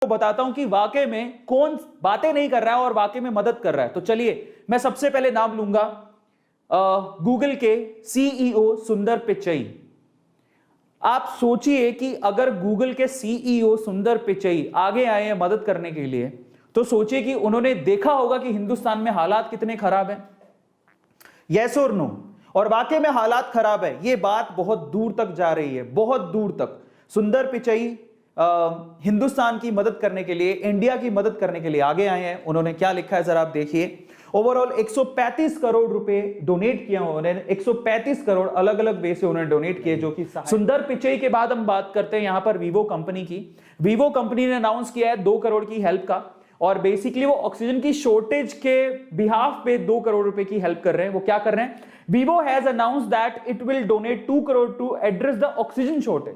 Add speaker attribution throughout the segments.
Speaker 1: तो बताता हूं कि वाकई में कौन बातें नहीं कर रहा है और वाकई में मदद कर रहा है। तो चलिए मैं सबसे पहले नाम लूंगा गूगल के सीईओ सुंदर पिचई। आप सोचिए कि अगर गूगल के सीईओ सुंदर पिचई आगे आए हैं मदद करने के लिए, तो सोचिए कि उन्होंने देखा होगा कि हिंदुस्तान में हालात कितने खराब हैं। यस और नो? और वाकई में हालात खराब है, यह बात बहुत दूर तक जा रही है, बहुत दूर तक। सुंदर पिचई हिंदुस्तान की मदद करने के लिए, इंडिया की मदद करने के लिए आगे आए हैं। उन्होंने क्या लिखा है जरा आप देखिए। ओवरऑल 135 करोड़ रुपए डोनेट किया उन्होंने, 135 करोड़ अलग अलग वे से उन्होंने डोनेट किए, जो कि सुंदर पिचई के बाद हम बात करते हैं यहां पर वीवो कंपनी की। वीवो कंपनी ने अनाउंस किया है 2 करोड़ की हेल्प का, और बेसिकली वो ऑक्सीजन की शॉर्टेज के बिहाफ पे 2 करोड़ रुपए की हेल्प कर रहे हैं। वो क्या कर रहे हैं? Vivo has announced that it will donate 2 crore to address the oxygen shortage.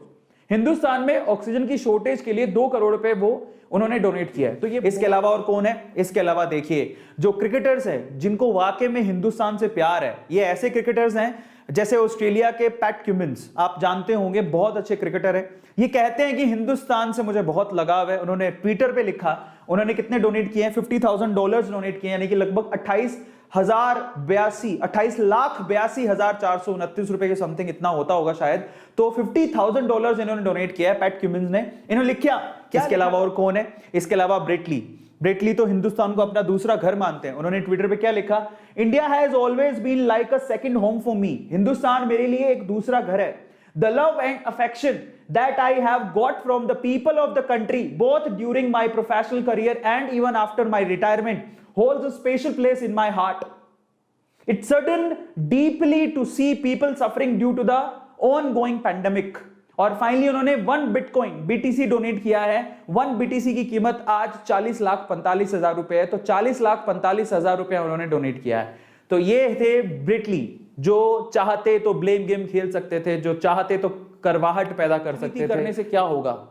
Speaker 1: Hindustan में ऑक्सीजन की शॉर्टेज के लिए 2 करोड़ रुपए वो उन्होंने डोनेट किया है। तो ये इसके अलावा और कौन है? इसके अलावा देखिए जो क्रिकेटर्स हैं जिनको वाकई में हिंदुस्तान से प्यार है, ये ऐसे क्रिकेटर्स हैं जैसे ऑस्ट्रेलिया के पैट क्यूमिंस, आप जानते होंगे, बहुत अच्छे क्रिकेटर है। ये कहते हैं कि हिंदुस्तान से मुझे बहुत लगाव है। उन्होंने ट्विटर पे लिखा, उन्होंने कितने डोनेट किए हैं? $50,000 डोनेट किए, यानी कि लगभग 28,82,429 रुपए के समथिंग इतना होता होगा शायद। तो $50,000 इन्होंने डोनेट किया है पैट क्यूमिंस ने। इन्होंने लिखा क्या? इसके अलावा और कौन है? इसके अलावा ब्रेटली तो हिंदुस्तान को अपना दूसरा घर मानते हैं। उन्होंने ट्विटर पे क्या लिखा? India has always been like a second home for me. Hindustan मेरे लिए एक दूसरा घर है। The love and affection that I have got from the people of the country, both during my professional career and even after my retirement, holds a special place in my heart. It saddened deeply to see people suffering due to the ongoing pandemic. और finally उन्होंने 1 bitcoin BTC donate किया है। 1 BTC की कीमत आज 40,45,000 रुपए है। तो 40,45,000 रुपए उन्होंने डोनेट किया है। तो ये थे ब्रेटली, जो चाहते तो ब्लेम गेम खेल सकते थे, जो चाहते तो करवाहट पैदा कर सकते थे। करने से क्या होगा?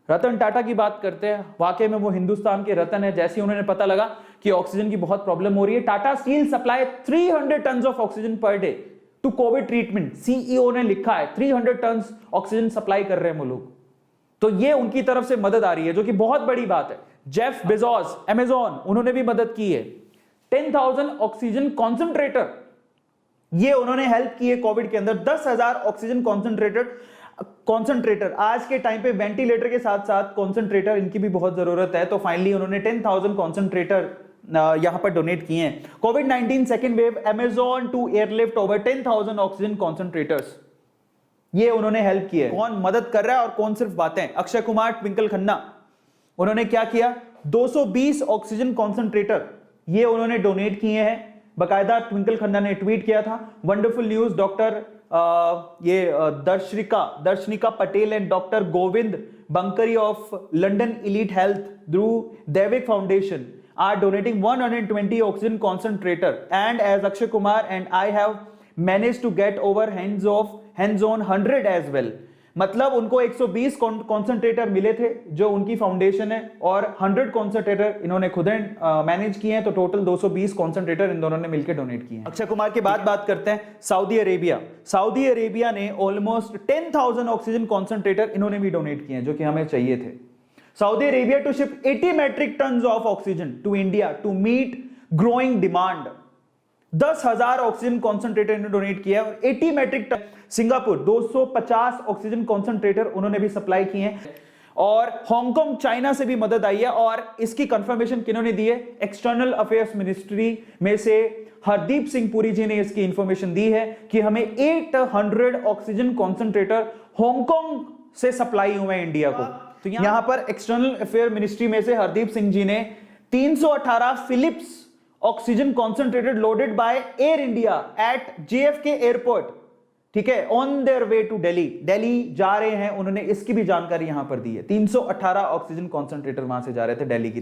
Speaker 1: रतन टाटा की बात करते हैं, वाकई में वो हिंदुस्तान के रतन है। जैसे उन्होंने पता लगा कि ऑक्सीजन की बहुत प्रॉब्लम हो रही है, Tata steel supply 300 ton of oxygen per day to Covid treatment. CEO ने लिखा है 300 टन ऑक्सीजन सप्लाई कर रहे हैं वो लोग। तो ये उनकी तरफ से मदद आ रही है, जो कि बहुत बड़ी बात है। जेफ बेजोस अमेज़न, उन्होंने भी मदद की है। 10,000 ऑक्सीजन कॉन्सेंट्रेटर, ये उन्होंने हेल्प की है कोविड के अंदर। 10,000 ऑक्सीजन कॉन्सेंट्रेटर आज के टाइम पे वेंटिलेटर के साथ साथ कॉन्सेंट्रेटर, इनकी भी बहुत जरूरत है। तो फाइनली उन्होंने 10,000 कॉन्सेंट्रेटर यहां पर डोनेट किए हैं। कोविड-19 second wave, Amazon to airlift over 10,000 oxygen concentrators, ये उन्होंने हेल्प की है। कौन मदद कर रहा है और कौन सिर्फ बातें? अक्षय कुमार ट्विंकल खन्ना, उन्होंने क्या किया? 220 ऑक्सीजन कॉन्सेंट्रेटर ये उन्होंने डोनेट किए हैं। बकायदा ट्विंकल खन्ना ने ट्वीट किया था, wonderful news, doctor Darshanika Patel and doctor Govind Bankari of London elite health through Daivik foundation are donating 120 oxygen concentrator, and as Akshay Kumar and I have managed to get over hands on 100 as well. मतलब उनको 120 कॉन्सेंट्रेटर मिले थे जो उनकी फाउंडेशन है, और 100 कॉन्सेंट्रेटर इन्होंने खुद मैनेज किए हैं। तो टोटल 220 कॉन्सेंट्रेटर इन दोनों ने मिलकर डोनेट किए हैं। अक्षय कुमार के बाद बात करते हैं सऊदी अरेबिया ने ऑलमोस्ट 10,000 ऑक्सीजन कॉन्सेंट्रेटर इन्होंने भी डोनेट किए हैं, जो कि हमें चाहिए थे। Saudi Arabia to ship 80 metric ton of oxygen to India to meet growing demand. 10,000 oxygen concentrator इन्होंने डोनेट किया और 80 metric ton. Singapore 250 oxygen concentrator उन्होंने भी सप्लाई किए हैं। और हांगकांग चाइना से भी मदद आई है, और इसकी कंफर्मेशन किन्होंने दी है? एक्सटर्नल अफेयर्स मिनिस्ट्री में से हरदीप सिंह पुरी जी ने इसकी इंफॉर्मेशन दी है कि हमें 800 ऑक्सीजन कॉन्सेंट्रेटर हांगकांग से सप्लाई हुए हैं इंडिया को। तो यहां पर एक्सटर्नल अफेयर मिनिस्ट्री में से हरदीप सिंह जी ने 318 Philips oxygen concentrated loaded by air India at JFK airport, ठीक है, on their way to Delhi जा रहे हैं। उन्होंने इसकी भी जानकारी यहां पर दी है। 318 ऑक्सीजन कॉन्सेंट्रेटर वहां से जा रहे थे दिल्ली की